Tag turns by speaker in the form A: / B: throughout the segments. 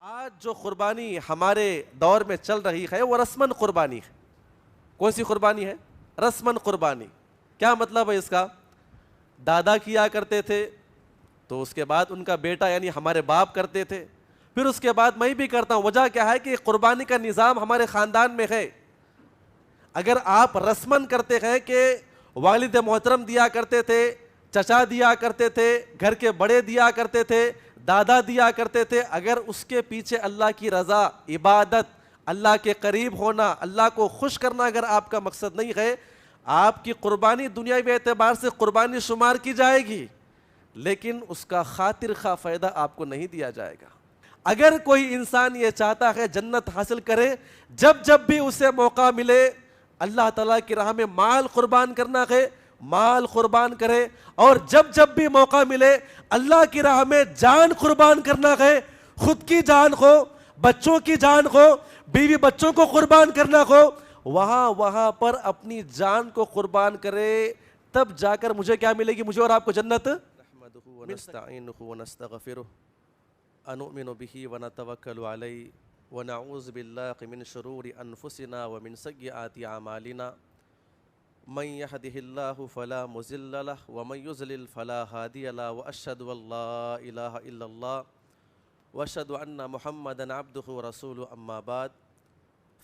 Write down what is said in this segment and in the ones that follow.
A: آج جو قربانی ہمارے دور میں چل رہی ہے وہ رسمن قربانی ہے۔ کون سی قربانی ہے؟ رسمن قربانی۔ کیا مطلب ہے اس کا؟ دادا کیا کرتے تھے تو اس کے بعد ان کا بیٹا یعنی ہمارے باپ کرتے تھے، پھر اس کے بعد میں بھی کرتا ہوں۔ وجہ کیا ہے کہ قربانی کا نظام ہمارے خاندان میں ہے۔ اگر آپ رسمن کرتے ہیں کہ والد محترم دیا کرتے تھے، چچا دیا کرتے تھے، گھر کے بڑے دیا کرتے تھے، دادا دیا کرتے تھے، اگر اس کے پیچھے اللہ کی رضا، عبادت، اللہ کے قریب ہونا، اللہ کو خوش کرنا اگر آپ کا مقصد نہیں ہے، آپ کی قربانی دنیاوی اعتبار سے قربانی شمار کی جائے گی، لیکن اس کا خاطر خواہ فائدہ آپ کو نہیں دیا جائے گا۔ اگر کوئی انسان یہ چاہتا ہے جنت حاصل کرے، جب بھی اسے موقع ملے اللہ تعالیٰ کی راہ میں مال قربان کرنا ہے، مال قربان کرے، اور جب بھی موقع ملے اللہ کی راہ میں جان قربان کرنا ہے، خود کی جان ہو، بچوں کی جان ہو، بیوی بچوں کو قربان کرنا ہو، وہاں پر اپنی جان کو قربان کرے، تب جا کر مجھے کیا ملے گی؟ مجھے اور آپ کو جنت۔ نحمدہ ونستعینہ ونستغفرہ ونؤمن بہ ونتوکل علیہ ونعوذ باللہ من شرور انفسنا ومن سیئات اعمالنا من يهده الله فلا مضل له ومن يضلل فلا هادي له واشهد ان لا اله الا الله واشهد ان محمدا عبده ورسوله اما بعد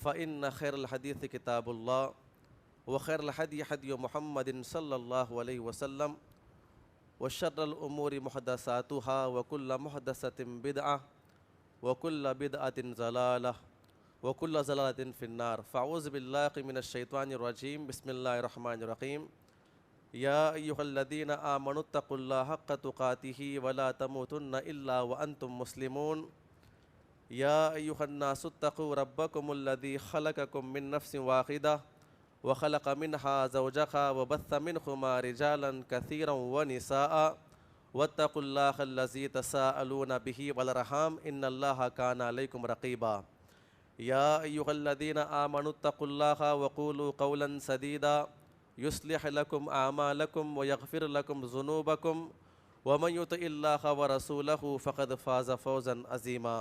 A: فان خير الحديث كتاب الله وخير الهدي هدي محمد صلى الله عليه وسلم وشر الامور محدثاتها وكل محدثة بدعة وكل بدعة ضلالة وكل ضلالة في النار فاعوذ بالله من الشيطان الرجيم بسم الله الرحمن الرحيم يا أيها الذين آمنوا اتقوا الله حق تقاته ولا تموتن إلا وأنتم مسلمون يا أيها الناس اتقوا ربكم الذي خلقكم من نفس واحدة وخلق منها زوجها وبث منهما رجالا كثيرا ونساء واتقوا الله الذي تساءلون به والأرحام إن الله كان عليكم رقيبا يا أيها الذين آمنوا اتقوا الله وقولوا قولا سديدا يصلح لكم أعمالكم ويغفر لكم ذنوبكم ومن يطع الله ورسوله فقد فاز فوزا عظيما۔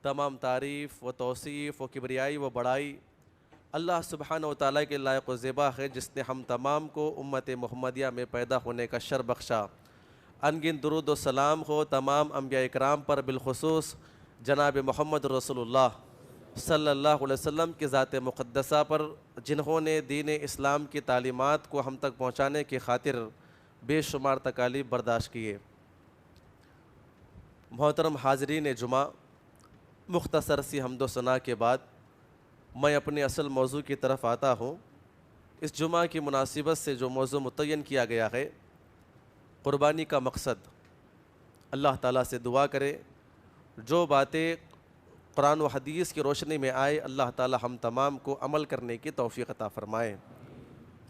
A: تمام تعریف و توصیف و کبریائی و بڑائی اللہ سبحانہ و تعالیٰ کے لائق و زیبا ہے، جس نے ہم تمام کو امت محمدیہ میں پیدا ہونے کا شرف بخشا۔ انگن درود و سلام ہو تمام انبیاء اکرام پر، بالخصوص جناب محمد رسول اللہ صلی اللہ علیہ وسلم کی ذات مقدسہ پر، جنہوں نے دین اسلام کی تعلیمات کو ہم تک پہنچانے کی خاطر بے شمار تکالیف برداشت کیے۔ محترم حاضرین جمعہ، مختصر سی حمد و ثنا کے بعد میں اپنے اصل موضوع کی طرف آتا ہوں۔ اس جمعہ کی مناسبت سے جو موضوع متعین کیا گیا ہے، قربانی کا مقصد، اللہ تعالیٰ سے دعا کرے جو باتیں قرآن و حدیث کی روشنی میں آئے اللہ تعالیٰ ہم تمام کو عمل کرنے کی توفیق عطا فرمائے۔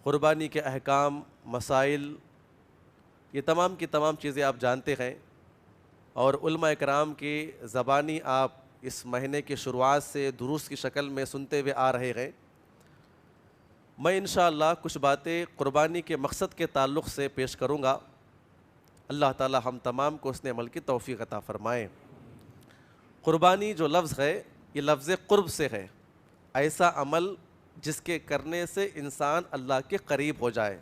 A: قربانی کے احکام، مسائل، یہ تمام کی تمام چیزیں آپ جانتے ہیں، اور علماء اکرام کی زبانی آپ اس مہینے کی شروعات سے دروس کی شکل میں سنتے ہوئے آ رہے ہیں۔ میں انشاءاللہ کچھ باتیں قربانی کے مقصد کے تعلق سے پیش کروں گا، اللہ تعالیٰ ہم تمام کو اس نے عمل کی توفیق عطا فرمائے۔ قربانی جو لفظ ہے یہ لفظ قرب سے ہے، ایسا عمل جس کے کرنے سے انسان اللہ کے قریب ہو جائے۔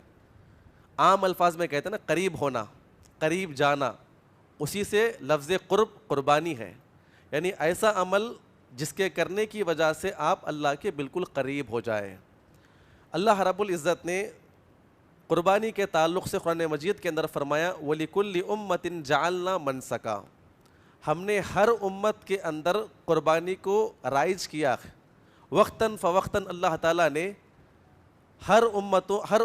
A: عام الفاظ میں کہتے ہیں نا قریب ہونا، قریب جانا، اسی سے لفظ قرب قربانی ہے، یعنی ایسا عمل جس کے کرنے کی وجہ سے آپ اللہ کے بالکل قریب ہو جائے۔ اللہ رب العزت نے قربانی کے تعلق سے قرآن مجید کے اندر فرمایا وَلِكُلِّ أُمَّةٍ جَعَلْنَا مَنْسَكًا، ہم نے ہر امت کے اندر قربانی کو رائج کیا ہے۔ وقتاً فوقتاً اللہ تعالیٰ نے ہر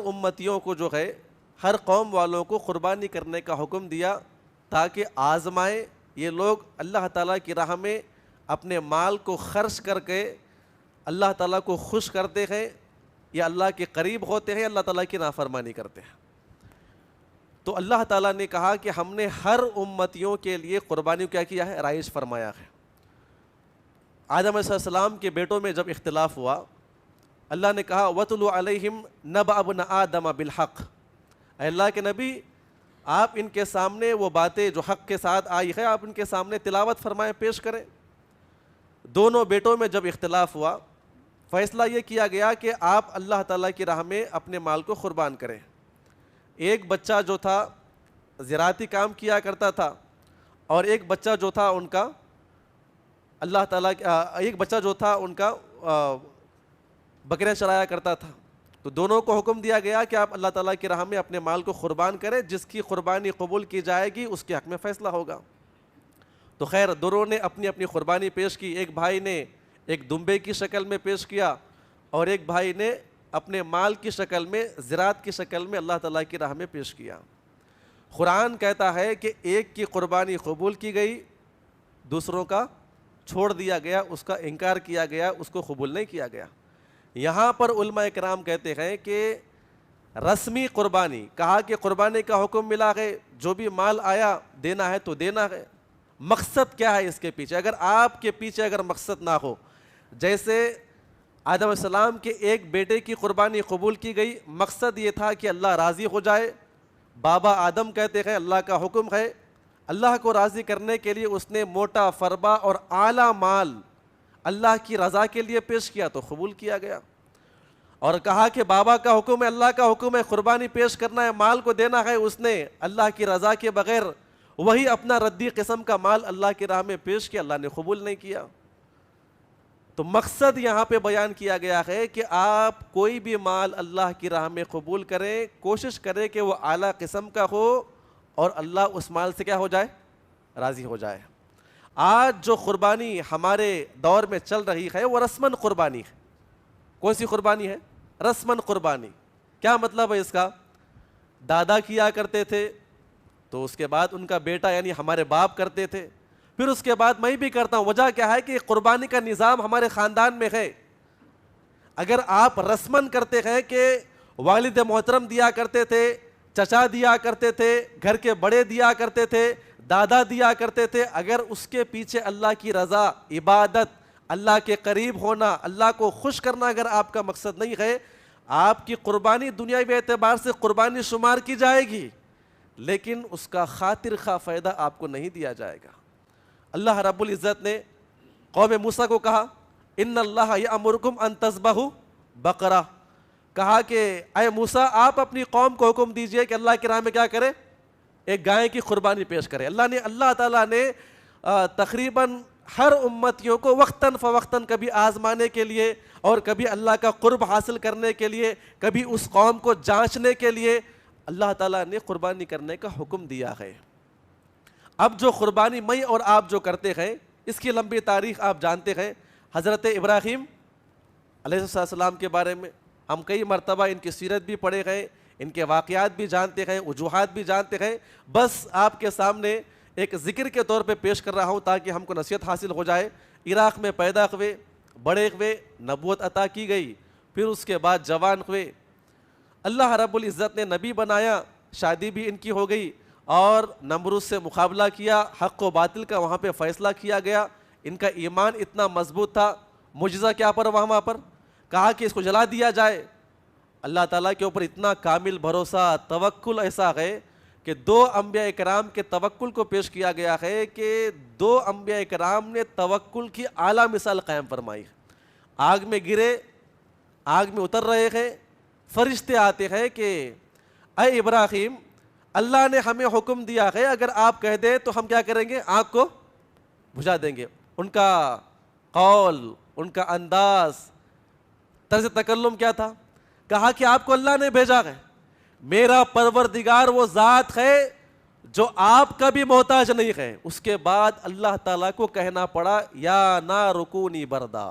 A: امتیوں کو جو ہے، ہر قوم والوں کو قربانی کرنے کا حکم دیا، تاکہ آزمائے یہ لوگ اللہ تعالیٰ کی راہ میں اپنے مال کو خرچ کر کے اللہ تعالیٰ کو خوش کرتے ہیں یا اللہ کے قریب ہوتے ہیں، اللہ تعالیٰ کی نافرمانی کرتے ہیں۔ تو اللہ تعالیٰ نے کہا کہ ہم نے ہر امتیوں کے لیے قربانی کیا کیا ہے؟ رائج فرمایا ہے۔ آدم علیہ السلام کے بیٹوں میں جب اختلاف ہوا، اللہ نے کہا وَاتْلُ عَلَيْهِمْ نَبَأَ ابْنَ آدَمَ بِالْحَقِّ، اے اللہ کے نبی آپ ان کے سامنے وہ باتیں جو حق کے ساتھ آئی ہے آپ ان کے سامنے تلاوت فرمائیں، پیش کریں۔ دونوں بیٹوں میں جب اختلاف ہوا، فیصلہ یہ کیا گیا کہ آپ اللہ تعالیٰ کی راہ میں اپنے مال کو قربان کریں۔ ایک بچہ جو تھا زراعتی کام کیا کرتا تھا، اور ایک بچہ جو تھا ان کا اللہ تعالیٰ ایک بچہ جو تھا ان کا بکریاں چرایا کرتا تھا۔ تو دونوں کو حکم دیا گیا کہ آپ اللہ تعالیٰ کی راہ میں اپنے مال کو قربان کریں، جس کی قربانی قبول کی جائے گی اس کے حق میں فیصلہ ہوگا۔ تو خیر دونوں نے اپنی اپنی قربانی پیش کی۔ ایک بھائی نے ایک دمبے کی شکل میں پیش کیا، اور ایک بھائی نے اپنے مال کی شکل میں، زراعت کی شکل میں اللہ تعالیٰ کی راہ میں پیش کیا۔ قرآن کہتا ہے کہ ایک کی قربانی قبول کی گئی، دوسروں کا چھوڑ دیا گیا، اس کا انکار کیا گیا، اس کو قبول نہیں کیا گیا۔ یہاں پر علماء کرام کہتے ہیں کہ رسمی قربانی، کہا کہ قربانی کا حکم ملا ہے، جو بھی مال آیا دینا ہے تو دینا ہے۔ مقصد کیا ہے اس کے پیچھے؟ اگر آپ کے پیچھے اگر مقصد نہ ہو، جیسے آدم علیہ السلام کے ایک بیٹے کی قربانی قبول کی گئی، مقصد یہ تھا کہ اللہ راضی ہو جائے۔ بابا آدم کہتے ہیں اللہ کا حکم ہے، اللہ کو راضی کرنے کے لیے اس نے موٹا فربا اور اعلیٰ مال اللہ کی رضا کے لیے پیش کیا تو قبول کیا گیا۔ اور کہا کہ بابا کا حکم ہے، اللہ کا حکم ہے، قربانی پیش کرنا ہے، مال کو دینا ہے، اس نے اللہ کی رضا کے بغیر وہی اپنا ردی قسم کا مال اللہ کی راہ میں پیش کیا، اللہ نے قبول نہیں کیا۔ تو مقصد یہاں پہ بیان کیا گیا ہے کہ آپ کوئی بھی مال اللہ کی راہ میں قبول کریں، کوشش کریں کہ وہ اعلیٰ قسم کا ہو اور اللہ اس مال سے کیا ہو جائے؟ راضی ہو جائے۔ آج جو قربانی ہمارے دور میں چل رہی ہے وہ رسمن قربانی ہے۔ کون سی قربانی ہے؟ رسمن قربانی۔ کیا مطلب ہے اس کا؟ دادا کیا کرتے تھے تو اس کے بعد ان کا بیٹا یعنی ہمارے باپ کرتے تھے، پھر اس کے بعد میں بھی کرتا ہوں۔ وجہ کیا ہے کہ قربانی کا نظام ہمارے خاندان میں ہے۔ اگر آپ رسمن کرتے ہیں کہ والد محترم دیا کرتے تھے، چچا دیا کرتے تھے، گھر کے بڑے دیا کرتے تھے، دادا دیا کرتے تھے، اگر اس کے پیچھے اللہ کی رضا، عبادت، اللہ کے قریب ہونا، اللہ کو خوش کرنا اگر آپ کا مقصد نہیں ہے، آپ کی قربانی دنیاوی اعتبار سے قربانی شمار کی جائے گی، لیکن اس کا خاطر خواہ فائدہ آپ کو نہیں دیا جائے گا۔ اللہ رب العزت نے قوم موسیٰ کو کہا ان اللہ یأمرکم ان تذبحوا بقرہ، کہا کہ اے موسیٰ آپ اپنی قوم کو حکم دیجئے کہ اللہ کی راہ میں کیا کرے؟ ایک گائے کی قربانی پیش کرے۔ اللہ تعالیٰ نے تقریباً ہر امتیوں کو وقتاً فوقتاً کبھی آزمانے کے لیے اور کبھی اللہ کا قرب حاصل کرنے کے لیے، کبھی اس قوم کو جانچنے کے لیے اللہ تعالیٰ نے قربانی کرنے کا حکم دیا ہے۔ اب جو قربانی میں اور آپ جو کرتے ہیں اس کی لمبی تاریخ آپ جانتے ہیں۔ حضرت ابراہیم علیہ السلام کے بارے میں ہم کئی مرتبہ ان کی سیرت بھی پڑھے گئے، ان کے واقعات بھی جانتے ہیں، وجوہات بھی جانتے ہیں، بس آپ کے سامنے ایک ذکر کے طور پہ پیش کر رہا ہوں تاکہ ہم کو نصیحت حاصل ہو جائے۔ عراق میں پیدا ہوئے، بڑے ہوئے، نبوت عطا کی گئی، پھر اس کے بعد جوان ہوئے، اللہ رب العزت نے نبی بنایا، شادی بھی ان کی ہو گئی، اور نمرود سے مقابلہ کیا، حق و باطل کا وہاں پہ فیصلہ کیا گیا۔ ان کا ایمان اتنا مضبوط تھا، معجزہ کیا پر وہاں پر کہا کہ اس کو جلا دیا جائے۔ اللہ تعالیٰ کے اوپر اتنا کامل بھروسہ، توکل ایسا ہے کہ دو انبیاء کرام کے توکل کو پیش کیا گیا ہے کہ دو انبیاء کرام نے توکل کی اعلیٰ مثال قائم فرمائی۔ آگ میں گرے، آگ میں اتر رہے ہیں، فرشتے آتے ہیں کہ اے ابراہیم اللہ نے ہمیں حکم دیا ہے اگر آپ کہہ دیں تو ہم کیا کریں گے؟ آگ کو بجھا دیں گے۔ ان کا قول، ان کا انداز، طرز تکلم کیا تھا؟ کہا کہ آپ کو اللہ نے بھیجا ہے، میرا پروردگار وہ ذات ہے جو آپ کا بھی محتاج نہیں ہے۔ اس کے بعد اللہ تعالیٰ کو کہنا پڑا یا نار کونی بردا۔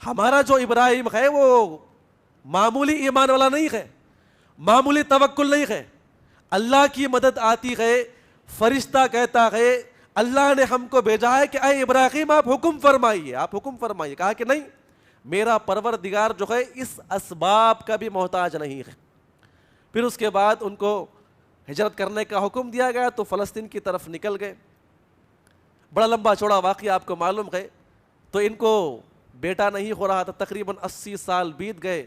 A: ہمارا جو ابراہیم ہے وہ معمولی ایمان والا نہیں ہے، معمولی توکل نہیں ہے، اللہ کی مدد آتی ہے، فرشتہ کہتا ہے اللہ نے ہم کو بھیجا ہے کہ اے ابراہیم آپ حکم فرمائیے، آپ حکم فرمائیے۔ کہا کہ نہیں، میرا پروردگار جو ہے اس اسباب کا بھی محتاج نہیں ہے۔ پھر اس کے بعد ان کو ہجرت کرنے کا حکم دیا گیا تو فلسطین کی طرف نکل گئے۔ بڑا لمبا چوڑا واقعہ آپ کو معلوم ہے۔ تو ان کو بیٹا نہیں ہو رہا تھا، تقریباً 80 سال بیت گئے۔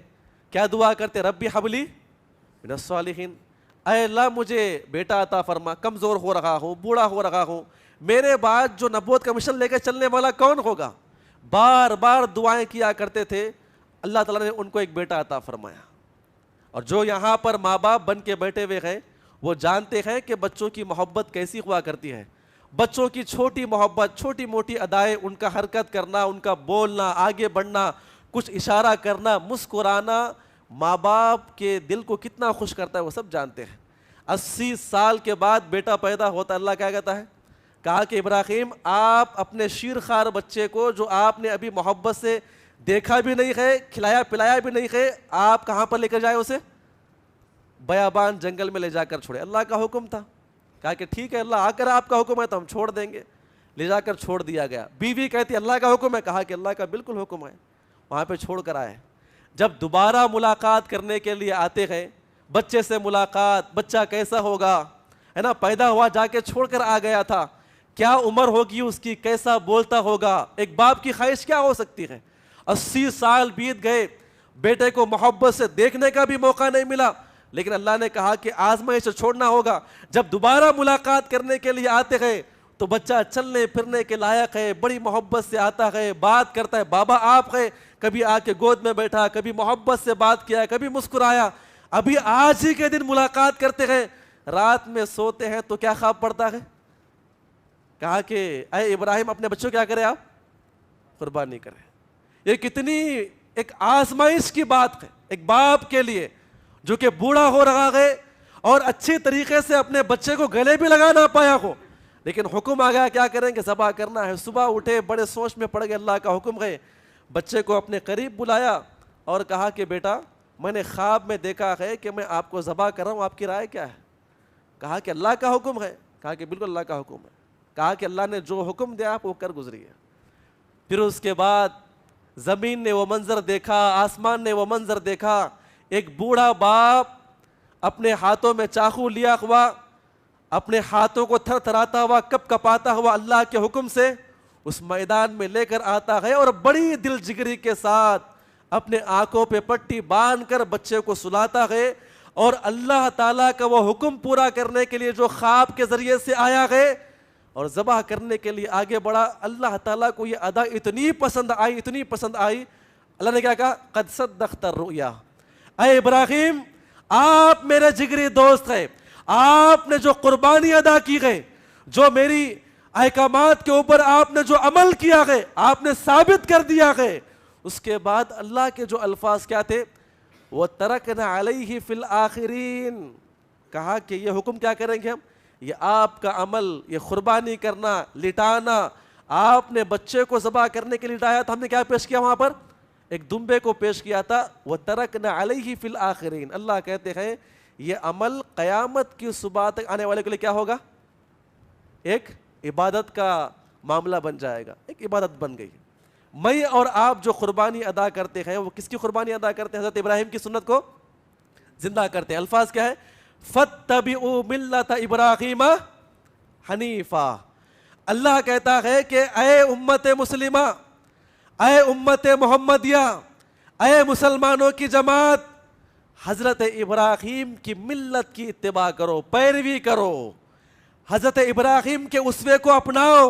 A: کیا دعا کرتے؟ ربی حبلی من الصالحین، اے اللہ مجھے بیٹا عطا فرما، کمزور ہو رہا ہوں، بوڑھا ہو رہا ہوں، میرے بعد جو نبوت کا مشن لے کے چلنے والا کون ہوگا؟ بار بار دعائیں کیا کرتے تھے، اللہ تعالیٰ نے ان کو ایک بیٹا عطا فرمایا. اور جو یہاں پر ماں باپ بن کے بیٹھے ہوئے ہیں وہ جانتے ہیں کہ بچوں کی محبت کیسی ہوا کرتی ہے. بچوں کی چھوٹی محبت، چھوٹی موٹی ادائیں، ان کا حرکت کرنا، ان کا بولنا، آگے بڑھنا، کچھ اشارہ کرنا، مسکرانا ماں باپ کے دل کو کتنا خوش کرتا ہے وہ سب جانتے ہیں. 80 سال کے بعد بیٹا پیدا ہوتا ہے، اللہ کیا کہتا ہے؟ کہا کہ ابراہیم آپ اپنے شیر خوار بچے کو جو آپ نے ابھی محبت سے دیکھا بھی نہیں ہے، کھلایا پلایا بھی نہیں ہے، آپ کہاں پر لے کر جائے اسے؟ بیابان جنگل میں لے جا کر چھوڑے. اللہ کا حکم تھا. کہا کہ ٹھیک ہے اللہ، اگر آپ کا حکم ہے تو ہم چھوڑ دیں گے. لے جا کر چھوڑ دیا گیا. بیوی کہتی اللہ کا حکم ہے. کہا کہ اللہ کا بالکل حکم ہے. وہاں پہ چھوڑ کر آئے. جب دوبارہ ملاقات کرنے کے لیے آتے ہیں، بچے سے ملاقات، بچہ کیسا ہوگا، ہے نا، پیدا ہوا جا کے چھوڑ کر آ گیا تھا، کیا عمر ہوگی اس کی، کیسا بولتا ہوگا. ایک باپ کی خواہش کیا ہو سکتی ہے؟ 80 سال بیت گئے، بیٹے کو محبت سے دیکھنے کا بھی موقع نہیں ملا. لیکن اللہ نے کہا کہ آزمائش سے چھوڑنا ہوگا. جب دوبارہ ملاقات کرنے کے لیے آتے ہیں تو بچہ چلنے پھرنے کے لائق ہے، بڑی محبت سے آتا ہے، بات کرتا ہے، بابا آپ ہے، کبھی آ کے گود میں بیٹھا، کبھی محبت سے بات کیا، کبھی مسکرایا. ابھی آج ہی کے دن ملاقات کرتے ہیں، رات میں سوتے ہیں تو کیا خواب پڑتا ہے؟ کہا کہ اے ابراہیم اپنے بچوں کیا کرے، آپ قربانی کریں. یہ کتنی ایک آزمائش کی بات ہے ایک باپ کے لیے جو کہ بوڑھا ہو رہا ہے اور اچھی طریقے سے اپنے بچے کو گلے بھی لگا نہ پایا ہو، لیکن حکم آ گیا کیا کریں گے، ذبح کرنا ہے. صبح اٹھے بڑے سوچ میں پڑ گئے، اللہ کا حکم ہے. بچے کو اپنے قریب بلایا اور کہا کہ بیٹا میں نے خواب میں دیکھا ہے کہ میں آپ کو ذبح کر رہا ہوں، آپ کی رائے کیا ہے؟ کہا کہ اللہ کا حکم ہے. کہا کہ بالکل اللہ کا حکم ہے. کہا کہ اللہ نے جو حکم دیا آپ وہ کر گزری ہے. پھر اس کے بعد زمین نے وہ منظر دیکھا، آسمان نے وہ منظر دیکھا. ایک بوڑھا باپ اپنے ہاتھوں میں چاقو لیا ہوا، اپنے ہاتھوں کو تھر تھراتا ہوا، کپ کپاتا ہوا اللہ کے حکم سے اس میدان میں لے کر آتا ہے اور بڑی دل جگری کے ساتھ اپنے آنکھوں پہ پٹی باندھ کر بچے کو سلاتا ہے. اور اللہ تعالیٰ کا وہ حکم پورا کرنے کے لیے جو خواب کے ذریعے سے آیا ہے اور ذبح کرنے کے لیے آگے بڑھا، اللہ تعالیٰ کو یہ ادا اتنی پسند آئی، اتنی پسند آئی. اللہ نے کیا کہا؟ قد صدقت الرؤیا. اے ابراہیم آپ میرے جگری دوست ہیں، آپ نے جو قربانی ادا کی ہے، جو میری احکامات کے اوپر آپ نے جو عمل کیا ہے، آپ نے ثابت کر دیا ہے. اس کے بعد اللہ کے جو الفاظ کیا تھے، وَتَرَكْنَا عَلَيْهِ فِي الْآخِرِينَ. کہا کہ یہ حکم کیا کریں گے ہم، یہ آپ کا عمل، یہ قربانی کرنا، لٹانا، آپ نے بچے کو ذبح کرنے کے لیے لٹایا تو ہم نے کیا پیش کیا وہاں پر؟ ایک دمبے کو پیش کیا تھا. وَتَرَكْنَا عَلَيْهِ فِي الْآخِرِينَ. اللہ کہتے ہیں یہ عمل قیامت کی صبح تک آنے والے کے لیے کیا ہوگا؟ ایک عبادت کا معاملہ بن جائے گا، ایک عبادت بن گئی. میں اور آپ جو قربانی ادا کرتے ہیں وہ کس کی قربانی ادا کرتے ہیں؟ حضرت ابراہیم کی سنت کو زندہ کرتے ہیں. الفاظ کیا ہے؟ فَاتَّبِعُوا مِلَّةَ إِبْرَاهِيمَ حنیفا. اللہ کہتا ہے کہ اے امت مسلمہ، اے امت محمدیہ، اے مسلمانوں کی جماعت، حضرت ابراہیم کی ملت کی اتباع کرو، پیروی کرو، حضرت ابراہیم کے اسوے کو اپناؤ،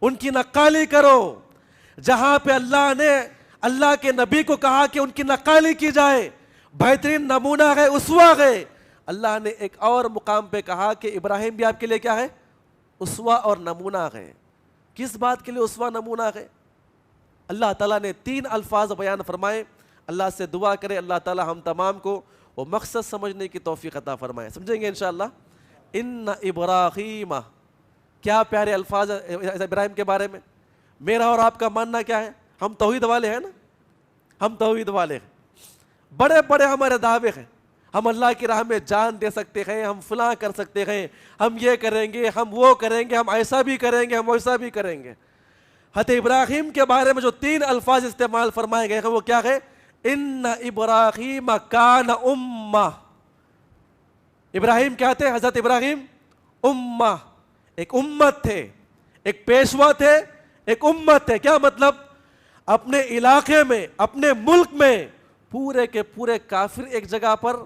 A: ان کی نقالی کرو. جہاں پہ اللہ نے اللہ کے نبی کو کہا کہ ان کی نقالی کی جائے، بہترین نمونہ ہے، اسوہ ہے، اللہ نے ایک اور مقام پہ کہا کہ ابراہیم بھی آپ کے لیے کیا ہے؟ اسوہ اور نمونہ ہے. کس بات کے لیے اسوہ نمونہ ہے؟ اللہ تعالیٰ نے 3 الفاظ بیان فرمائے. اللہ سے دعا کرے اللہ تعالیٰ ہم تمام کو وہ مقصد سمجھنے کی توفیق عطا فرمائے. سمجھیں گے انشاءاللہ. ان ابراہیم، کیا پیارے الفاظ ابراہیم کے بارے میں. میرا اور آپ کا ماننا کیا ہے؟ ہم توحید والے ہیں نا، ہم توحید والے ہیں. بڑے بڑے ہمارے دعوے ہیں، ہم اللہ کی راہ میں جان دے سکتے ہیں، ہم فلاں کر سکتے ہیں، ہم یہ کریں گے، ہم وہ کریں گے، ہم ایسا بھی کریں گے، ہم ویسا بھی کریں گے. حضرت ابراہیم کے بارے میں جو 3 الفاظ استعمال فرمائے گئے ہیں وہ کیا ہے؟ ان ابراہیم کان امہ. ابراہیم کیا تھے؟ حضرت ابراہیم امہ، ایک امت تھے، ایک پیشوا تھے، ایک امت تھے. کیا مطلب؟ اپنے علاقے میں، اپنے ملک میں پورے کے پورے کافر ایک جگہ پر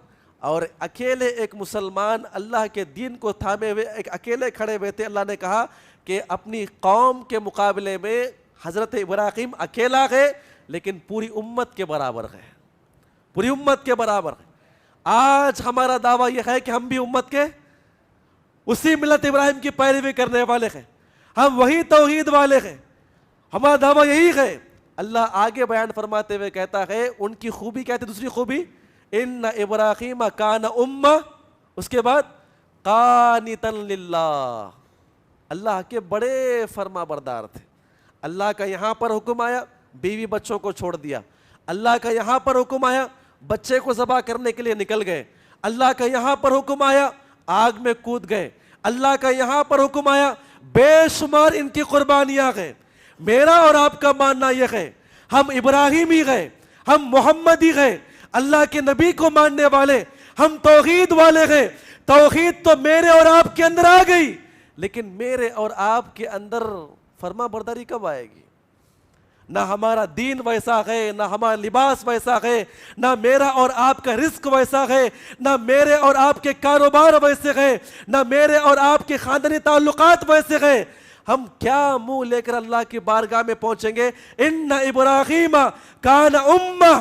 A: اور اکیلے ایک مسلمان اللہ کے دین کو تھامے ہوئے ایک اکیلے کھڑے ہوئے تھے. اللہ نے کہا کہ اپنی قوم کے مقابلے میں حضرت ابراہیم اکیلا گئے لیکن پوری امت کے برابر گئے, پوری امت کے برابر گئے. آج ہمارا دعویٰ یہ ہے کہ ہم بھی امت کے اسی ملت ابراہیم کی پیروی کرنے والے ہیں, ہم وہی توحید والے ہیں, ہمارا دعویٰ یہی ہے. اللہ آگے بیان فرماتے ہوئے کہتا ہے ان کی خوبی کہتے دوسری خوبی, ان ابراہیم کان امہ, اس کے بعد قانتا للہ, اللہ کے بڑے فرما بردار تھے. اللہ کا یہاں پر حکم آیا بیوی بچوں کو چھوڑ دیا, اللہ کا یہاں پر حکم آیا بچے کو ذبح کرنے کے لیے نکل گئے, اللہ کا یہاں پر حکم آیا آگ میں کود گئے, اللہ کا یہاں پر حکم آیا بے شمار ان کی قربانیاں گئے. میرا اور آپ کا ماننا یہ ہے ہم ابراہیمی گئے, ہم محمدی گئے, اللہ کے نبی کو ماننے والے, ہم توحید والے گئے. توحید تو میرے اور آپ کے اندر آ گئی لیکن میرے اور آپ کے اندر فرما برداری کب آئے گی؟ نہ ہمارا دین ویسا ہے, نہ ہمارا لباس ویسا ہے, نہ میرا اور آپ کا رزق ویسا ہے, نہ میرے اور آپ کے کاروبار ویسے ہیں, نہ میرے اور آپ کے خاندانی تعلقات ویسے ہیں. ہم کیا منہ لے کر اللہ کی بارگاہ میں پہنچیں گے؟ ان ابراہیم کان امہ,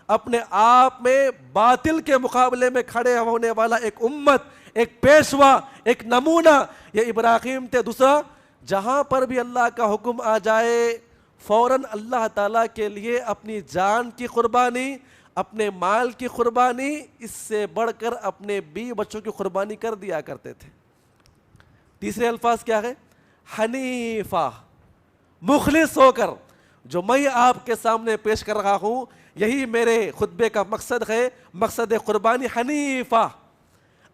A: اپنے آپ میں باطل کے مقابلے میں کھڑے ہونے والا ایک امت, ایک پیشوا, ایک نمونہ یہ ابراہیم تھے. دوسرا, جہاں پر بھی اللہ کا حکم آ جائے فوراً اللہ تعالیٰ کے لیے اپنی جان کی قربانی, اپنے مال کی قربانی, اس سے بڑھ کر اپنے بیوی بچوں کی قربانی کر دیا کرتے تھے. تیسرے الفاظ کیا ہے؟ حنیفہ, مخلص ہو کر. جو میں آپ کے سامنے پیش کر رہا ہوں یہی میرے خطبے کا مقصد ہے, مقصد قربانی حنیفہ,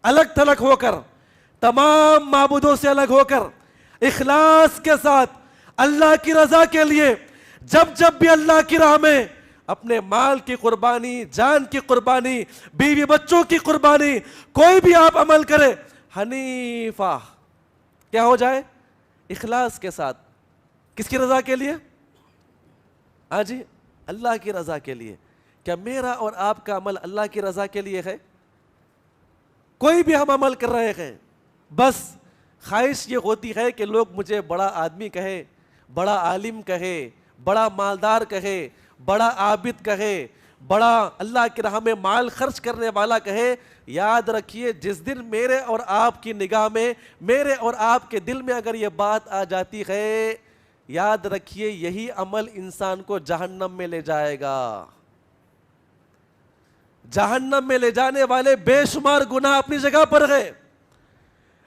A: الگ تھلگ ہو کر, تمام معبودوں سے الگ ہو کر, اخلاص کے ساتھ اللہ کی رضا کے لیے جب بھی اللہ کی راہ میں اپنے مال کی قربانی, جان کی قربانی, بیوی بچوں کی قربانی, کوئی بھی آپ عمل کرے حنیفہ, کیا ہو جائے؟ اخلاص کے ساتھ. کس کی رضا کے لیے؟ ہاں جی, اللہ کی رضا کے لیے. کیا میرا اور آپ کا عمل اللہ کی رضا کے لیے ہے؟ کوئی بھی ہم عمل کر رہے ہیں بس خواہش یہ ہوتی ہے کہ لوگ مجھے بڑا آدمی کہے, بڑا عالم کہے, بڑا مالدار کہے, بڑا عابد کہے, بڑا اللہ کی راہ میں مال خرچ کرنے والا کہے. یاد رکھیے جس دن میرے اور آپ کی نگاہ میں, میرے اور آپ کے دل میں اگر یہ بات آ جاتی ہے, یاد رکھیے یہی عمل انسان کو جہنم میں لے جائے گا. جہنم میں لے جانے والے بے شمار گناہ اپنی جگہ پر گئے,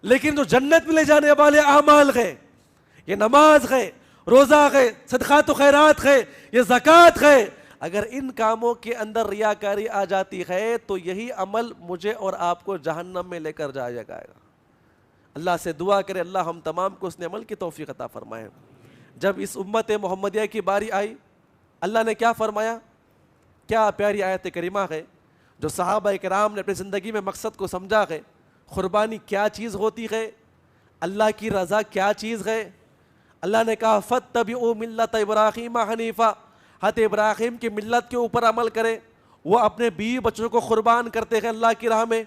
A: لیکن جو جنت میں لے جانے والے اعمال گئے, یہ نماز ہے, روزہ ہے, صدقات و خیرات ہے, یہ زکوٰۃ ہے, اگر ان کاموں کے اندر ریاکاری آ جاتی ہے تو یہی عمل مجھے اور آپ کو جہنم میں لے کر جایا گا. اللہ سے دعا کرے اللہ ہم تمام کو اس نے عمل کی توفیق عطا فرمائے. جب اس امت محمدیہ کی باری آئی اللہ نے کیا فرمایا؟ کیا پیاری آیت کریمہ ہے جو صحابہ کرام نے اپنی زندگی میں مقصد کو سمجھا ہے. قربانی کیا چیز ہوتی ہے, اللہ کی رضا کیا چیز ہے. اللہ نے کہا فاتبعوا ملت ابراہیم حنیفہ, حضرت ابراہیم کی ملت کے اوپر عمل کرے. وہ اپنے بیوی بچوں کو قربان کرتے ہیں اللہ کی راہ میں.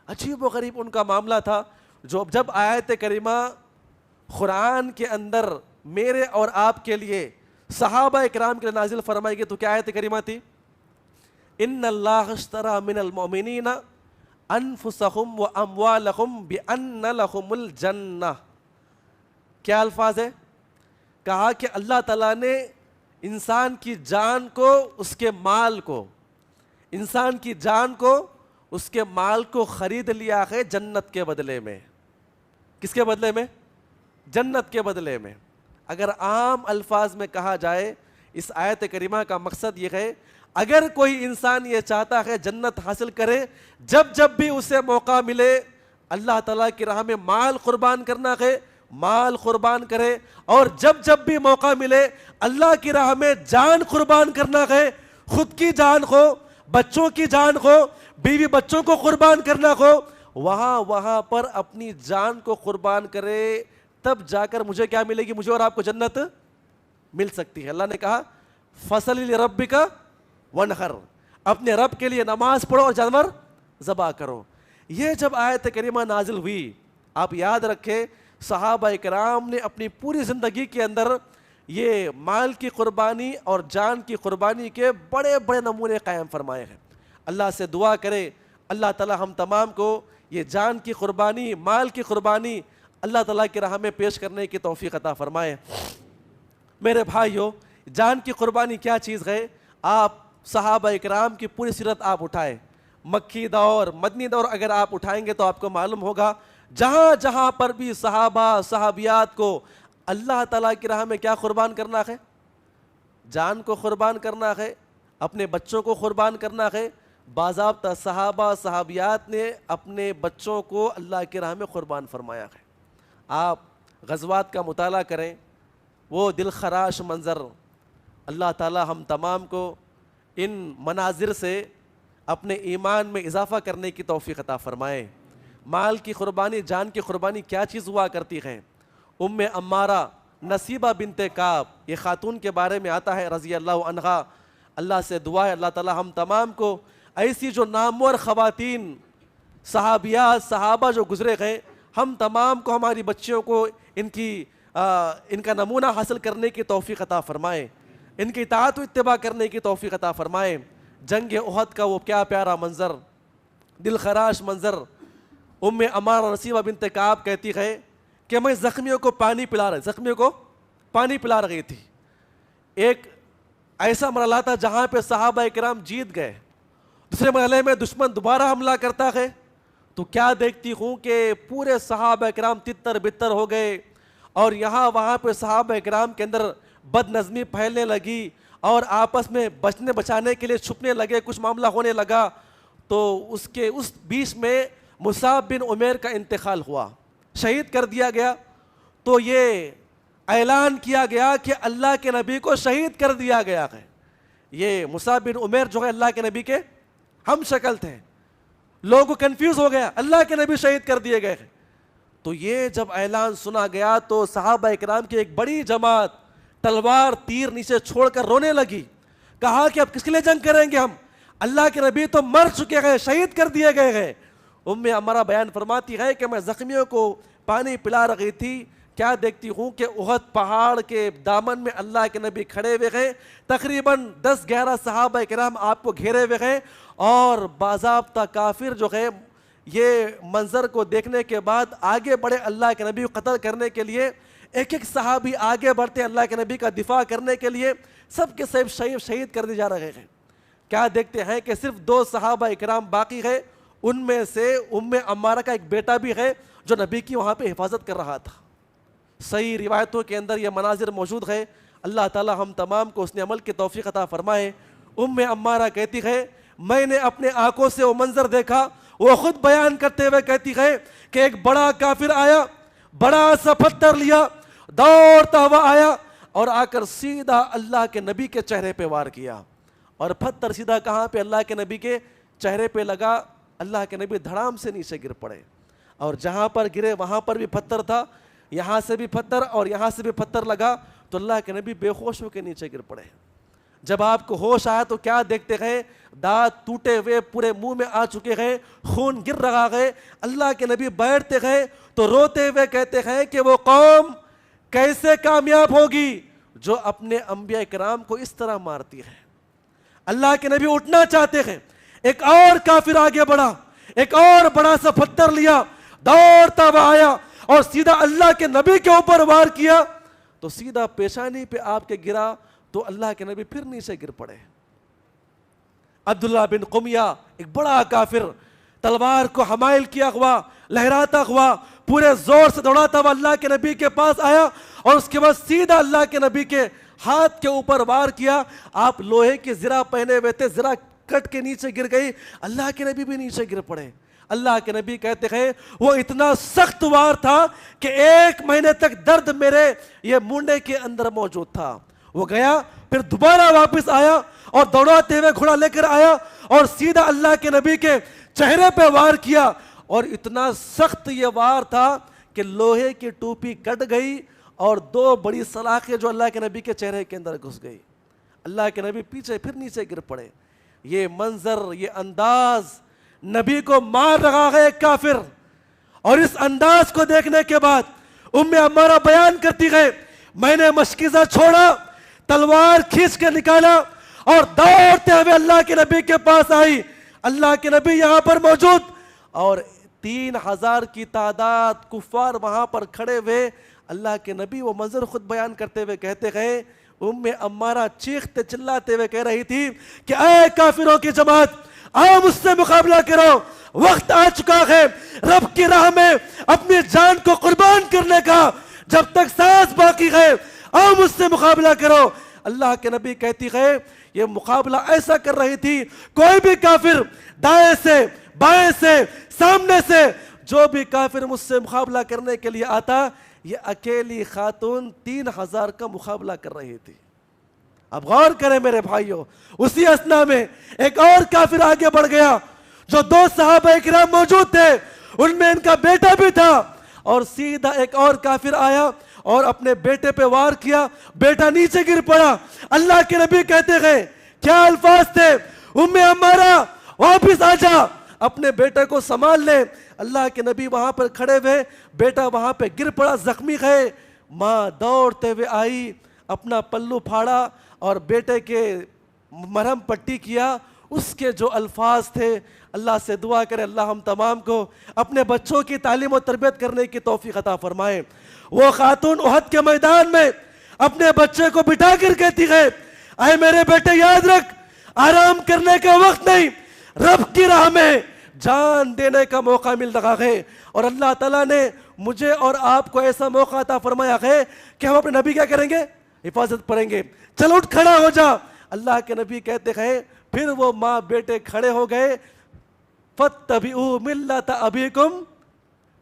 A: عجیب و غریب ان کا معاملہ تھا. جب آیت کریمہ قرآن کے اندر میرے اور آپ کے لیے صحابہ اکرام کے لیے نازل فرمائی گئی تو کیا آیت کریمہ تھی؟ ان اللہ اشترى من المؤمنین انفسهم واموالهم بان لهم الجنہ. کیا الفاظ ہے؟ کہا کہ اللہ تعالیٰ نے انسان کی جان کو, اس کے مال کو, انسان کی جان کو, اس کے مال کو خرید لیا ہے جنت کے بدلے میں. کس کے بدلے میں؟ جنت کے بدلے میں. اگر عام الفاظ میں کہا جائے اس آیت کریمہ کا مقصد یہ ہے اگر کوئی انسان یہ چاہتا ہے جنت حاصل کرے, جب بھی اسے موقع ملے اللہ تعالیٰ کی راہ میں مال قربان کرنا ہے, مال قربان کرے, اور جب بھی موقع ملے اللہ کی راہ میں جان قربان کرنا ہے, خود کی جان ہو, بچوں کی جان ہو, بیوی بچوں کو قربان کرنا ہو, وہاں پر اپنی جان کو قربان کرے, تب جا کر مجھے کیا ملے گی؟ مجھے اور آپ کو جنت مل سکتی ہے. اللہ نے کہا فصلی لربک وانحر, اپنے رب کے لیے نماز پڑھو اور جانور ذبح کرو. یہ جب آیت کریمہ نازل ہوئی آپ یاد رکھیں صحابہ کرام نے اپنی پوری زندگی کے اندر یہ مال کی قربانی اور جان کی قربانی کے بڑے بڑے نمونے قائم فرمائے ہیں۔ اللہ سے دعا کرے اللہ تعالی ہم تمام کو یہ جان کی قربانی، مال کی قربانی اللہ تعالیٰ کی راہ میں پیش کرنے کی توفیق عطا فرمائے۔ میرے بھائیو، جان کی قربانی کیا چیز ہے؟ آپ صحابہ اکرام کی پوری سیرت آپ اٹھائیں، مکی دور، مدنی دور اگر آپ اٹھائیں گے تو آپ کو معلوم ہوگا جہاں جہاں پر بھی صحابہ صحابیات کو اللہ تعالیٰ کی راہ میں کیا قربان کرنا ہے؟ جان کو قربان کرنا ہے، اپنے بچوں کو قربان کرنا ہے۔ باضابطہ صحابہ صحابیات نے اپنے بچوں کو اللہ کی راہ میں قربان فرمایا ہے۔ آپ غزوات کا مطالعہ کریں، وہ دل خراش منظر۔ اللہ تعالیٰ ہم تمام کو ان مناظر سے اپنے ایمان میں اضافہ کرنے کی توفیق عطا فرمائے۔ مال کی قربانی، جان کی قربانی کیا چیز ہوا کرتی ہے؟ ام عمارہ نصیبہ بنت کعب، یہ خاتون کے بارے میں آتا ہے رضی اللہ عنہا۔ اللہ سے دعا ہے اللہ تعالیٰ ہم تمام کو ایسی جو نامور خواتین صحابیات صحابہ جو گزرے گئے، ہم تمام کو ہماری بچیوں کو ان کا نمونہ حاصل کرنے کی توفیق عطا فرمائے، ان کی اطاعت و اتباع کرنے کی توفیق عطا فرمائے۔ جنگ احد کا وہ کیا پیارا منظر، دل خراش منظر۔ ام عمارہ نصیبہ بنت کعب کہتی ہے کہ میں زخمیوں کو پانی پلا رہی تھی۔ ایک ایسا مرحلہ تھا جہاں پہ صحابہ اکرام جیت گئے، دوسرے مرحلے میں دشمن دوبارہ حملہ کرتا ہے تو کیا دیکھتی ہوں کہ پورے صحابہ اکرام تتر بتر ہو گئے، اور یہاں وہاں پہ صحابہ اکرام کے اندر بد نظمی پھیلنے لگی اور آپس میں بچانے کے لیے چھپنے لگے، کچھ معاملہ ہونے لگا۔ تو اس بیچ میں مصعب بن عمیر کا انتقال ہوا، شہید کر دیا گیا۔ تو یہ اعلان کیا گیا کہ اللہ کے نبی کو شہید کر دیا گیا ہے۔ یہ مصعب بن عمیر جو ہے اللہ کے نبی کے ہم شکل تھے، لوگ کنفیوز ہو گیا، اللہ کے نبی شہید کر دیے گئے ہیں۔ تو یہ جب اعلان سنا گیا تو صحابہ اکرام کی ایک بڑی جماعت تلوار تیر نیچے چھوڑ کر رونے لگی، کہا کہ اب کس کے لیے جنگ کریں گے ہم، اللہ کے نبی تو مر چکے گئے، شہید کر دیے گئے ہیں۔ ام عمارہ بیان فرماتی ہے کہ میں زخمیوں کو پانی پلا رہی تھی، کیا دیکھتی ہوں کہ احد پہاڑ کے دامن میں اللہ کے نبی کھڑے ہوئے ہیں، تقریباً 10-11 صحابہ کرام آپ کو گھیرے ہوئے ہیں، اور باضابطہ کافر جو ہے یہ منظر کو دیکھنے کے بعد آگے بڑھے اللہ کے نبی کو قتل کرنے کے لیے۔ ایک ایک صحابی آگے بڑھتے اللہ کے نبی کا دفاع کرنے کے لیے، سب کے سب شہید کر دیے جا رہے ہیں۔ کیا دیکھتے ہیں کہ صرف 2 صحابہ اکرام باقی ہے، ان میں سے ام عمارہ کا ایک بیٹا بھی ہے جو نبی کی وہاں پہ حفاظت کر رہا تھا۔ صحیح روایتوں کے اندر یہ مناظر موجود ہے۔ اللہ تعالی ہم تمام کو اس نے عمل کی توفیق عطا فرمائے۔ ام عمارہ کہتی ہے میں نے اپنے آنکھوں سے وہ منظر دیکھا، وہ خود بیان کرتے ہوئے کہتی ہے کہ ایک بڑا کافر آیا، بڑا سا پتھر لیا، دوڑتا ہوا آیا اور آ کر سیدھا اللہ کے نبی کے چہرے پہ وار کیا، اور پتھر سیدھا کہاں پہ؟ اللہ کے نبی کے چہرے پہ لگا۔ اللہ کے نبی دھڑام سے نیچے گر پڑے، اور جہاں پر گرے وہاں پر بھی پتھر تھا، یہاں سے بھی پتھر اور یہاں سے بھی پتھر لگا، تو اللہ کے نبی بے ہوش ہو کے نیچے گر پڑے۔ جب آپ کو ہوش آیا تو کیا دیکھتے ہیں؟ دانت ٹوٹے ہوئے پورے منہ میں آ چکے ہیں، خون گر رہا ہے۔ اللہ کے نبی بیٹھتے ہیں تو روتے ہوئے کہتے ہیں کہ وہ قوم کیسے کامیاب ہوگی جو اپنے انبیاء کرام کو اس طرح مارتی ہے۔ اللہ کے نبی اٹھنا چاہتے ہیں، ایک اور کافر آگے بڑھا، ایک اور بڑا سا پتھر لیا، دوڑتا ہوا آیا اور سیدھا اللہ کے نبی کے اوپر وار کیا، تو سیدھا پیشانی پہ آپ کے گرا، تو اللہ کے نبی پھر نیچے گر پڑے۔ عبداللہ بن قمیہ ایک بڑا کافر تلوار کو حمائل کیا ہوا، لہراتا ہوا، پورے زور سے دوڑاتا ہوا اللہ کے نبی کے پاس آیا، اور اس کے بعد سیدھا اللہ کے نبی کے ہاتھ کے اوپر وار کیا۔ آپ لوہے کی زرہ پہنے ہوئے تھے، زرہ کٹ کے نیچے گر گئی، اللہ کے نبی بھی نیچے گر پڑے۔ اللہ کے نبی کہتے ہیں وہ اتنا سخت وار تھا کہ 1 مہینے تک درد میرے یہ مونڈے کے اندر موجود تھا۔ وہ گیا، پھر دوبارہ واپس آیا اور دوڑاتے ہوئے گھوڑا لے کر آیا اور سیدھا اللہ کے نبی کے چہرے پہ وار کیا، اور اتنا سخت یہ وار تھا کہ لوہے کی ٹوپی کٹ گئی اور 2 بڑی سلاخیں جو اللہ کے نبی کے چہرے کے اندر گھس گئی۔ اللہ کے نبی پیچھے پھر نیچے گر پڑے۔ یہ منظر، یہ انداز، نبی کو مار رہا ہے ایک کافر، اور اس انداز کو دیکھنے کے بعد ام عمارہ بیان کرتی ہے میں نے مشکیزہ چھوڑا, تلوار کھینچ کے نکالا اور دوڑتے ہوئے اللہ کے نبی کے پاس آئی. اللہ کے نبی یہاں پر موجود اور 3000 کی تعداد کفار وہاں پر کھڑے ہوئے. اللہ کے نبی وہ منظر خود بیان کرتے ہوئے کہتے گئے, ام عمارہ چیختے چلاتے ہوئے کہہ رہی تھی کہ اے کافروں کی جماعت, آؤ مجھ سے مقابلہ کرو, وقت آ چکا ہے رب کی راہ میں اپنی جان کو قربان کرنے کا, جب تک سانس باقی ہے آؤ مجھ سے مقابلہ کرو. اللہ کے نبی کہتی ہے یہ مقابلہ ایسا کر رہی تھی, کوئی بھی کافر دائیں سے بائیں سے سامنے سے جو بھی کافر مجھ سے مقابلہ کرنے کے لیے آتا, یہ اکیلی خاتون 3000 کا مقابلہ کر رہی تھی. اب غور کریں میرے بھائیوں, اسی اثنا میں ایک اور کافر آگے بڑھ گیا. جو 2 صحابہ کرام موجود تھے ان میں ان کا بیٹا بھی تھا, اور سیدھا ایک اور کافر آیا اور اپنے بیٹے پہ وار کیا, بیٹا نیچے گر پڑا. اللہ کے نبی کہتے گئے کیا الفاظ تھے, ام عمارہ واپس آ جا, اپنے بیٹے کو سنبھال لے. اللہ کے نبی وہاں پر کھڑے ہوئے, بیٹا وہاں پہ گر پڑا زخمی ہے. ماں دوڑتے ہوئے آئی, اپنا پلو پھاڑا اور بیٹے کے مرہم پٹی کیا. اس کے جو الفاظ تھے, اللہ سے دعا کرے اللہ ہم تمام کو اپنے بچوں کی تعلیم و تربیت کرنے کی توفیق عطا فرمائے. وہ خاتون احد کے میدان میں اپنے بچے کو بٹھا کر کہتی ہے, اے میرے بیٹے یاد رکھ, آرام کرنے کا وقت نہیں, رب کی راہ میں جان دینے کا موقع مل رہا ہے. اور اللہ تعالیٰ نے مجھے اور آپ کو ایسا موقع عطا فرمایا ہے کہ ہم اپنے نبی کیا کریں گے, حفاظت پڑھیں گے. چلو اٹھ کھڑا ہو جا. اللہ کے نبی کہتے ہیں پھر وہ ماں بیٹے کھڑے ہو گئے. فَاتَّبِعُوا مِلَّةَ أَبِيكُمْ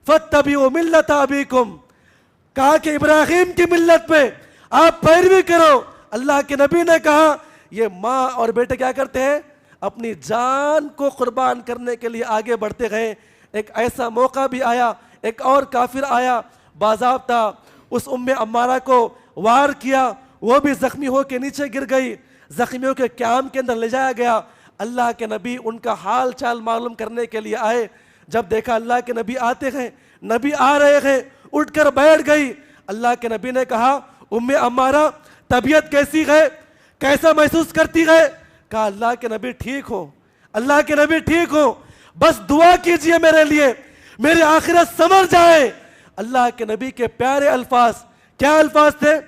A: فَاتَّبِعُوا مِلَّةَ أَبِيكُمْ, کہا کہ ابراہیم کی ملت پہ آپ پیروی کرو. اللہ کے نبی نے کہا یہ ماں اور بیٹے کیا کرتے ہیں, اپنی جان کو قربان کرنے کے لیے آگے بڑھتے گئے. ایک ایسا موقع بھی آیا, ایک اور کافر آیا, باضابطہ اس ام عمارہ کو وار کیا, وہ بھی زخمی ہو کے نیچے گر گئی. زخمیوں کے قیام کے اندر لے جایا گیا. اللہ کے نبی ان کا حال چال معلوم کرنے کے لیے آئے. جب دیکھا اللہ کے نبی آتے ہیں, نبی آ رہے ہیں, اٹھ کر بیٹھ گئی. اللہ کے نبی نے کہا ام عمارہ طبیعت کیسی ہے, کیسا محسوس کرتی ہے؟ کہا اللہ کے نبی ٹھیک ہو, اللہ کے نبی ٹھیک ہو, بس دعا کیجئے میرے لیے, میری آخرت سنور جائے. اللہ کے نبی کے پیارے الفاظ, کیا الفاظ تھے,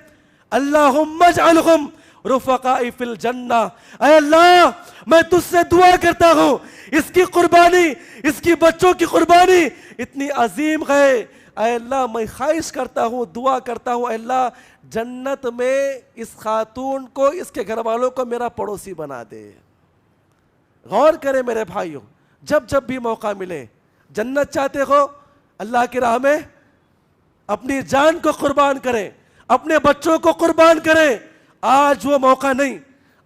A: اللہم اجعلہم رفقائی فی الجنہ, اے اللہ میں تجھ سے دعا کرتا ہوں, اس کی قربانی, اس کی بچوں کی قربانی اتنی عظیم ہے. اے اللہ میں خواہش کرتا ہوں, دعا کرتا ہوں, اے اللہ جنت میں اس خاتون کو, اس کے گھر والوں کو میرا پڑوسی بنا دے. غور کریں میرے بھائیوں, جب جب بھی موقع ملے, جنت چاہتے ہو اللہ کی راہ میں اپنی جان کو قربان کریں, اپنے بچوں کو قربان کریں. آج وہ موقع نہیں,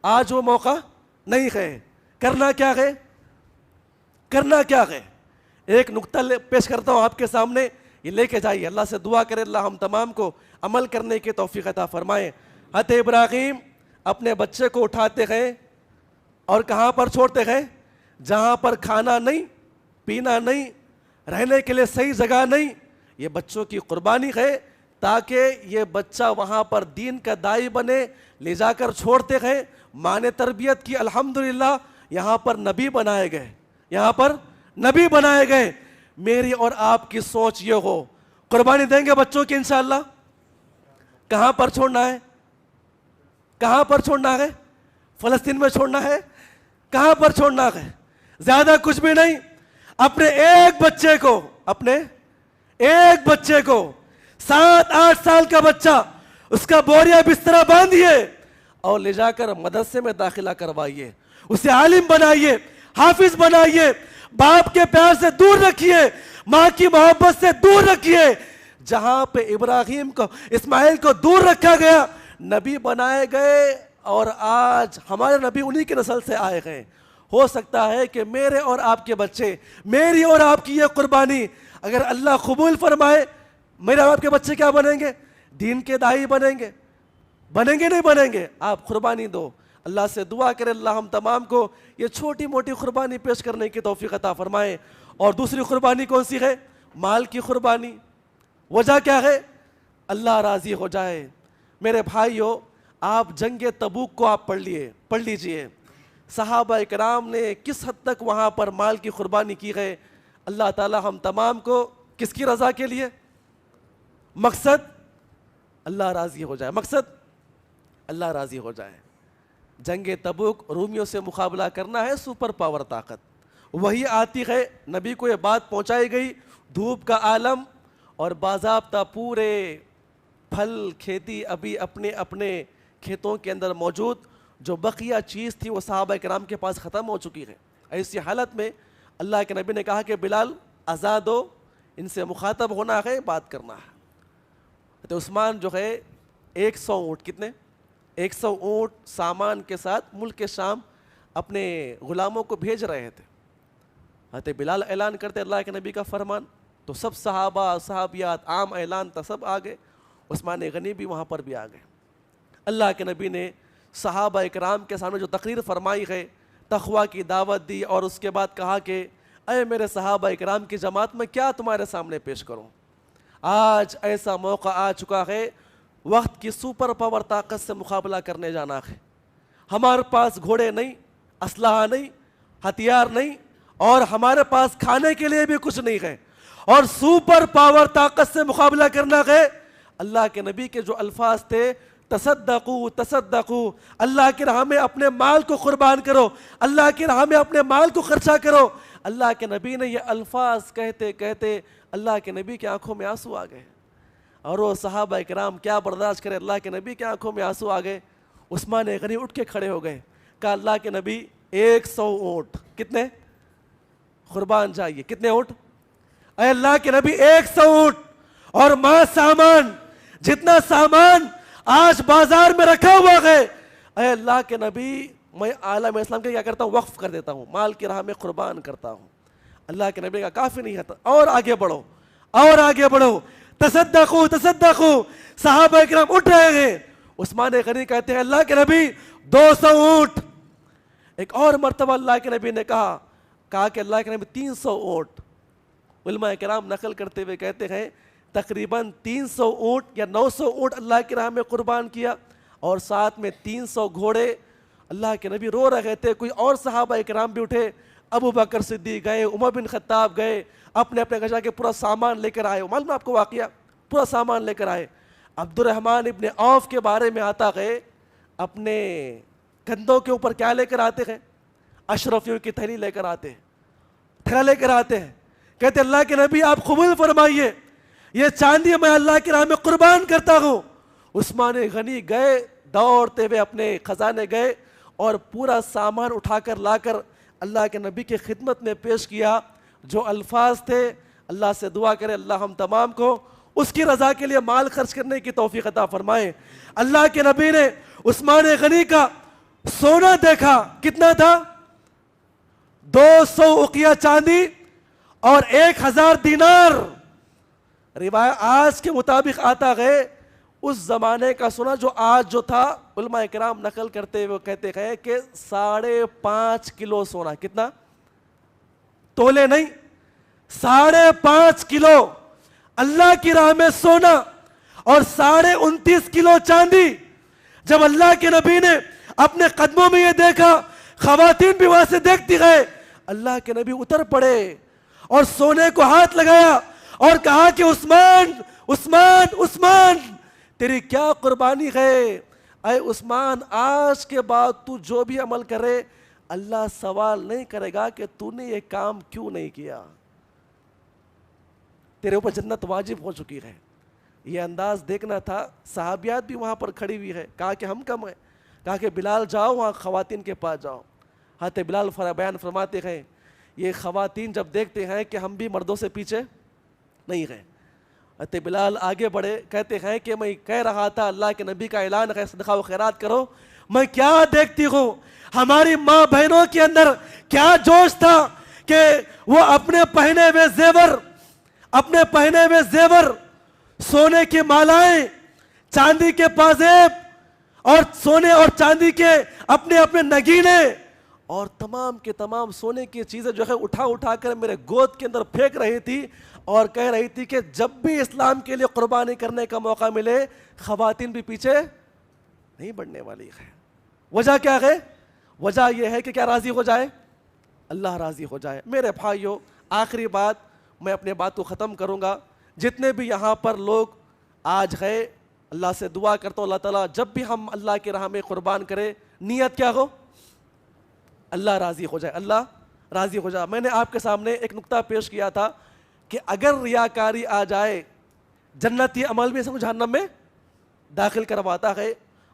A: آج وہ موقع نہیں ہے. کرنا کیا ہے, کرنا کیا ہے. ایک نقطہ پیش کرتا ہوں آپ کے سامنے, یہ لے کے جائیے. اللہ سے دعا کرے اللہ ہم تمام کو عمل کرنے کی توفیق عطا فرمائے. حضرت ابراہیم اپنے بچے کو اٹھاتے ہیں اور کہاں پر چھوڑتے ہیں, جہاں پر کھانا نہیں, پینا نہیں, رہنے کے لیے صحیح جگہ نہیں. یہ بچوں کی قربانی ہے تاکہ یہ بچہ وہاں پر دین کا داعی بنے. لے جا کر چھوڑتے ہیں, ماں نے تربیت کی, الحمدللہ یہاں پر نبی بنائے گئے, یہاں پر نبی بنائے گئے. میری اور آپ کی سوچ یہ ہو, قربانی دیں گے بچوں کی انشاءاللہ. کہاں پر چھوڑنا ہے, کہاں پر چھوڑنا ہے, فلسطین میں چھوڑنا ہے, کہاں پر چھوڑنا ہے, زیادہ کچھ بھی نہیں. اپنے ایک بچے کو, اپنے ایک بچے کو, 7-8 سال کا بچہ, اس کا بوریا بسترا باندھیے اور لے جا کر مدرسے میں داخلہ کروائیے, اسے عالم بنائیے, حافظ بنائیے, باپ کے پیار سے دور رکھیے, ماں کی محبت سے دور رکھیے. جہاں پہ ابراہیم کو, اسماعیل کو دور رکھا گیا, نبی بنائے گئے, اور آج ہمارے نبی انہی کی نسل سے آئے گئے. ہو سکتا ہے کہ میرے اور آپ کے بچے, میری اور آپ کی یہ قربانی اگر اللہ قبول فرمائے, میرے اور آپ کے بچے کیا بنیں گے, دین کے داعی بنیں گے, بنیں گے نہیں بنیں گے. آپ قربانی دو. اللہ سے دعا کرے اللہ ہم تمام کو یہ چھوٹی موٹی قربانی پیش کرنے کی توفیق عطا فرمائے. اور دوسری قربانی کون سی ہے, مال کی قربانی. وجہ کیا ہے, اللہ راضی ہو جائے, میرے بھائیوں آپ جنگ تبوک کو آپ پڑھ لیجئے، صحابہ اکرام نے کس حد تک وہاں پر مال کی قربانی کی ہے. اللہ تعالی ہم تمام کو کس کی رضا کے لیے، مقصد اللہ راضی ہو جائے، مقصد اللہ راضی ہو جائے. جنگ تبوک رومیوں سے مقابلہ کرنا ہے، سپر پاور طاقت وہی آتی ہے. نبی کو یہ بات پہنچائی گئی، دھوپ کا عالم اور باضابطہ پورے پھل کھیتی ابھی اپنے اپنے کھیتوں کے اندر موجود، جو بقیہ چیز تھی وہ صحابہ کرام کے پاس ختم ہو چکی ہے. ایسی حالت میں اللہ کے نبی نے کہا کہ بلال اذان دو، ان سے مخاطب ہونا ہے، بات کرنا ہے. تو عثمان جو ہے 100 اونٹ، کتنے 100 اونٹ سامان کے ساتھ ملک شام اپنے غلاموں کو بھیج رہے تھے. حضرت بلال اعلان کرتے اللہ کے نبی کا فرمان، تو سب صحابہ صحابیات عام اعلان تھا، سب آ گئے. عثمان غنی بھی وہاں پر بھی آ گئے. اللہ کے نبی نے صحابہ اکرام کے سامنے جو تقریر فرمائی ہے، تقویٰ کی دعوت دی، اور اس کے بعد کہا کہ اے میرے صحابہ اکرام کی جماعت، میں کیا تمہارے سامنے پیش کروں. آج ایسا موقع آ چکا ہے، وقت کی سپر پاور طاقت سے مقابلہ کرنے جانا ہے. ہمارے پاس گھوڑے نہیں، اسلحہ نہیں، ہتھیار نہیں، اور ہمارے پاس کھانے کے لیے بھی کچھ نہیں ہے، اور سپر پاور طاقت سے مقابلہ کرنا ہے. اللہ کے نبی کے جو الفاظ تھے، تصدقوا تصدقوا، اللہ کی راہ میں اپنے مال کو قربان کرو، اللہ کی راہ میں اپنے مال کو خرچہ کرو. اللہ کے نبی نے یہ الفاظ کہتے کہتے اللہ کے نبی کی آنکھوں میں آنسو آ گئے، اور وہ صحابہ کرام کیا برداشت کرے، اللہ کے نبی کی آنکھوں میں آنسو آ گئے. عثمان غنی اٹھ کے کھڑے ہو گئے، کہا اللہ کے نبی 100 اونٹ کتنے قربان جائیے. کتنے اونٹ؟ اے اللہ کے نبی 100 اونٹ، اور ماں سامان، جتنا سامان آج بازار میں رکھا ہوا ہے، اے اللہ کے نبی میں عالم اسلام کے کیا کرتا ہوں، وقف کر دیتا ہوں، مال کی راہ میں قربان کرتا ہوں. اللہ کے نبی کا کافی نہیں ہے، اور آگے بڑھو، اور آگے بڑھو، تصدقوا تصدقوا. صحابہ اکرام اٹھ رہے ہیں. عثمان غنی کہتے ہیں اللہ کے نبی 200 اونٹ. ایک اور مرتبہ اللہ کے نبی نے کہا کہ اللہ کے نبی 300 اونٹ. علماء کرام نقل کرتے ہوئے کہتے ہیں تقریباً 300 اونٹ یا 900 اونٹ اللہ کی راہ میں قربان کیا، اور ساتھ میں 300 گھوڑے. اللہ کے نبی رو رہے تھے. کوئی اور صحابہ اکرام بھی اٹھے، ابو بکر صدیق گئے، عمر بن خطاب گئے، اپنے اپنے گھر کے پورا سامان لے کر آئے. معلوم آپ کو واقعہ، پورا سامان لے کر آئے. عبد الرحمن ابن عوف کے بارے میں آتا ہے، اپنے کندھوں کے اوپر کیا لے کر آتے ہیں؟ اشرفیوں کی تھیلی لے کر آتے ہیں، تھیلا لے کر آتے ہیں. کہتے اللہ کے نبی آپ قبول فرمائیے، یہ چاندی میں اللہ کی راہ میں قربان کرتا ہوں. عثمان غنی گئے، دوڑتے ہوئے اپنے خزانے گئے، اور پورا سامان اٹھا کر لا کر اللہ کے نبی کی خدمت میں پیش کیا. جو الفاظ تھے، اللہ سے دعا کرے اللہ ہم تمام کو اس کی رضا کے لیے مال خرچ کرنے کی توفیق عطا فرمائے. اللہ کے نبی نے عثمان غنی کا سونا دیکھا، کتنا تھا؟ 200 اقیہ چاندی اور 1000 دینار. روایت آج کے مطابق آتا ہے، اس زمانے کا سونا جو آج جو تھا، علماء کرام نقل کرتے ہوئے کہتے ہیں کہ 5.5 کلو سونا. کتنا؟ تولے نہیں، 5.5 کلو اللہ کی راہ میں سونا، اور 29.5 کلو چاندی. جب اللہ کے نبی نے اپنے قدموں میں یہ دیکھا، خواتین بھی وہاں سے دیکھتی گئے، اللہ کے نبی اتر پڑے اور سونے کو ہاتھ لگایا اور کہا کہ عثمان عثمان عثمان، تیری کیا قربانی ہے. اے عثمان، آج کے بعد تو جو بھی عمل کرے، اللہ سوال نہیں کرے گا کہ تو نے یہ کام کیوں نہیں کیا، تیرے اوپر جنت واجب ہو چکی ہے. یہ انداز دیکھنا تھا. صحابیات بھی وہاں پر کھڑی ہوئی ہے. کہا کہ ہم کم ہیں. کہا کہ بلال جاؤ وہاں خواتین کے پاس جاؤ. حضرت بلال بیان فرماتے ہیں یہ خواتین جب دیکھتے ہیں کہ ہم بھی مردوں سے پیچھے نہیں گئے، حضرت بلال آگے بڑھے، کہتے ہیں کہ میں کہہ رہا تھا اللہ کے نبی کا اعلان ہے صدقہ و خیرات کرو، میں کیا دیکھتی ہوں ہماری ماں بہنوں کے اندر کیا جوش تھا کہ وہ اپنے پہنے ہوئے زیور، سونے کی مالائیں، چاندی کے پازیب، اور سونے اور چاندی کے اپنے اپنے نگینے، اور تمام کے تمام سونے کی چیزیں جو ہے اٹھا اٹھا کر میرے گود کے اندر پھینک رہی تھی، اور کہہ رہی تھی کہ جب بھی اسلام کے لیے قربانی کرنے کا موقع ملے خواتین بھی پیچھے نہیں بڑھنے والی ہے. وجہ کیا ہے؟ وجہ یہ ہے کہ کیا راضی ہو جائے؟ اللہ راضی ہو جائے. میرے بھائیوں آخری بات میں اپنے بات کو ختم کروں گا. جتنے بھی یہاں پر لوگ آج ہے اللہ سے دعا کرتا ہوں اللہ تعالیٰ جب بھی ہم اللہ کی راہ میں قربان کرے نیت کیا ہو؟ اللہ راضی ہو جائے, اللہ راضی ہو جائے. میں نے آپ کے سامنے ایک نقطہ پیش کیا تھا کہ اگر ریاکاری آ جائے جنتی عمل میں سب کو جہنم میں داخل کرواتا ہے.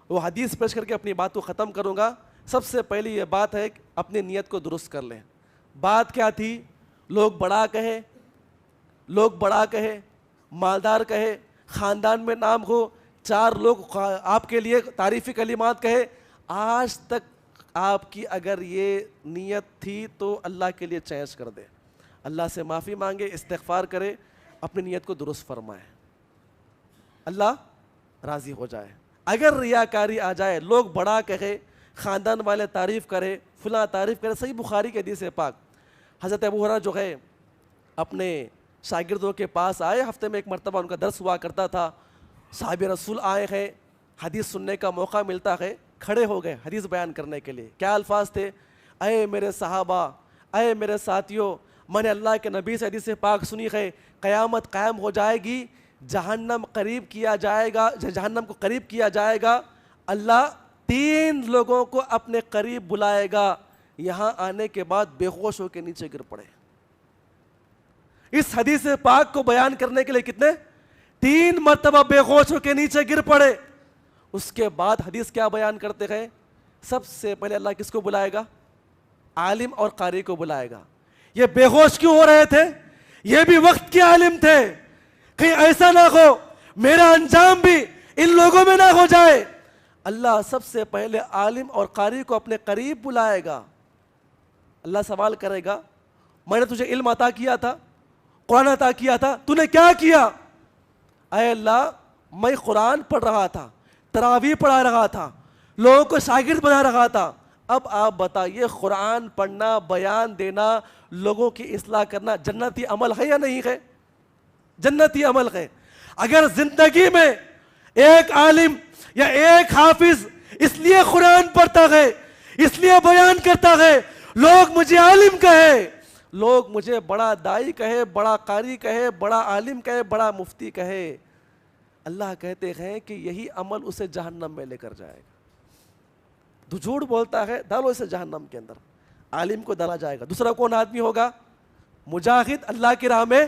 A: وہ حدیث پیش کر کے اپنی بات کو ختم کروں گا. سب سے پہلی یہ بات ہے کہ اپنی نیت کو درست کر لیں. بات کیا تھی؟ لوگ بڑا کہے, لوگ بڑا کہے, مالدار کہے, خاندان میں نام ہو, چار لوگ آپ کے لیے تعریفی کلمات کہے. آج تک آپ کی اگر یہ نیت تھی تو اللہ کے لیے چینج کر دے, اللہ سے معافی مانگے, استغفار کرے, اپنی نیت کو درست فرمائے, اللہ راضی ہو جائے. اگر ریاکاری آ جائے, لوگ بڑا کہے, خاندان والے تعریف کرے, فلاں تعریف کرے. صحیح بخاری کے حدیث پاک حضرت ابو ہریرہ جو ہے اپنے شاگردوں کے پاس آئے, ہفتے میں ایک مرتبہ ان کا درس ہوا کرتا تھا. صحابہ رسول آئے ہیں, حدیث سننے کا موقع ملتا ہے, کھڑے ہو گئے حدیث بیان کرنے کے لیے. کیا الفاظ تھے؟ اے میرے صحابہ, اے میرے ساتھیوں, میں نے اللہ کے نبی سے حدیث پاک سنی ہے, قیامت قائم ہو جائے گی, جہنم قریب کیا جائے گا, جہنم کو قریب کیا جائے گا, اللہ 3 لوگوں کو اپنے قریب بلائے گا, یہاں آنے کے بعد بے ہوش ہو کے نیچے گر پڑے. اس حدیث پاک کو بیان کرنے کے لیے کتنے 3 مرتبہ بے ہوش ہو کے نیچے گر پڑے. اس کے بعد حدیث کیا بیان کرتے ہیں؟ سب سے پہلے اللہ کس کو بلائے گا؟ عالم اور قاری کو بلائے گا. یہ بے ہوش کیوں ہو رہے تھے؟ یہ بھی وقت کے عالم تھے, کہیں ایسا نہ ہو میرا انجام بھی ان لوگوں میں نہ ہو جائے. اللہ سب سے پہلے عالم اور قاری کو اپنے قریب بلائے گا. اللہ سوال کرے گا, میں نے تجھے علم عطا کیا تھا, قرآن عطا کیا تھا, تو نے کیا کیا؟ اے اللہ میں قرآن پڑھ رہا تھا, تراویح پڑھا رہا تھا, لوگوں کو شاگرد بنا رہا تھا. اب آپ بتائیے قرآن پڑھنا, بیان دینا, لوگوں کی اصلاح کرنا جنتی عمل ہے یا نہیں ہے؟ جنتی عمل ہے. اگر زندگی میں ایک عالم یا ایک حافظ اس لیے قرآن پڑھتا ہے, اس لیے بیان کرتا ہے, لوگ مجھے عالم کہے, لوگ مجھے بڑا دائی کہے, بڑا قاری کہے, بڑا عالم کہے, بڑا مفتی کہے, اللہ کہتے ہیں کہ یہی عمل اسے جہنم میں لے کر جائے گا. تو جھوٹ بولتا ہے, ڈالو اسے جہنم کے اندر. عالم کو ڈالا جائے گا. دوسرا کون آدمی ہوگا؟ مجاہد, اللہ کی راہ میں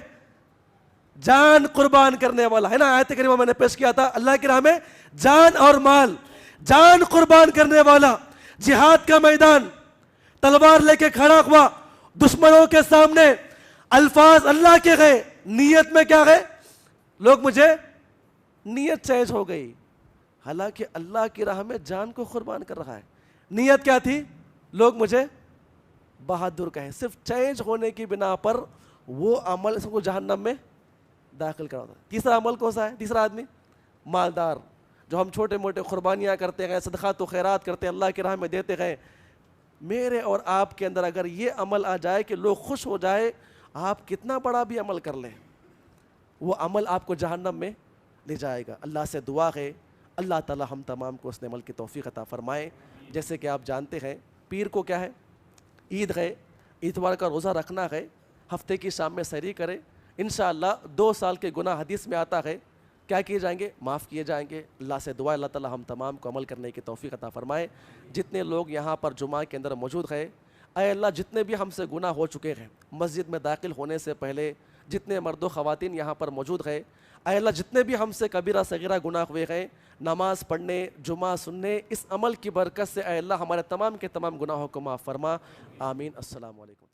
A: جان قربان کرنے والا ہے نا. آیت کریمہ میں نے پیش کیا تھا, اللہ کی راہ میں جان اور مال, جان قربان کرنے والا, جہاد کا میدان, تلوار لے کے کھڑا ہوا, دشمنوں کے سامنے الفاظ اللہ کے گئے, نیت میں کیا گئے؟ لوگ مجھے, نیت چینج ہو گئی, حالانکہ اللہ کی راہ میں جان کو قربان کر رہا ہے. نیت کیا تھی؟ لوگ مجھے بہادر کہیں. صرف چینج ہونے کی بنا پر وہ عمل اس کو جہنم میں داخل کرا. تیسرا عمل کون سا ہے؟ تیسرا آدمی مالدار, جو ہم چھوٹے موٹے قربانیاں کرتے ہیں, صدقات و خیرات کرتے ہیں, اللہ کی راہ میں دیتے ہیں. میرے اور آپ کے اندر اگر یہ عمل آ جائے کہ لوگ خوش ہو جائے, آپ کتنا بڑا بھی عمل کر لیں, وہ عمل آپ کو جہنم میں لے جائے گا. اللہ سے دعا ہے اللہ تعالی ہم تمام کو اس عمل کی توفیق عطا فرمائے. جیسے کہ آپ جانتے ہیں پیر کو کیا ہے؟ عید ہے, اتوار کا روزہ رکھنا ہے, ہفتے کی شام میں سحری کرے, انشاءاللہ 2 سال کے گناہ حدیث میں آتا ہے کیا کیے جائیں گے؟ معاف کیے جائیں گے. اللہ سے دعا اللہ تعالی ہم تمام کو عمل کرنے کی توفیق عطا فرمائے. جتنے لوگ یہاں پر جمعہ کے اندر موجود ہیں, اے اللہ جتنے بھی ہم سے گناہ ہو چکے ہیں مسجد میں داخل ہونے سے پہلے, جتنے مرد و خواتین یہاں پر موجود ہیں, اے اللہ جتنے بھی ہم سے کبیرہ صغیرہ گناہ ہوئے ہیں, نماز پڑھنے, جمعہ سننے, اس عمل کی برکت سے اے اللہ ہمارے تمام کے تمام گناہوں کو معاف فرما. آمین. السلام علیکم.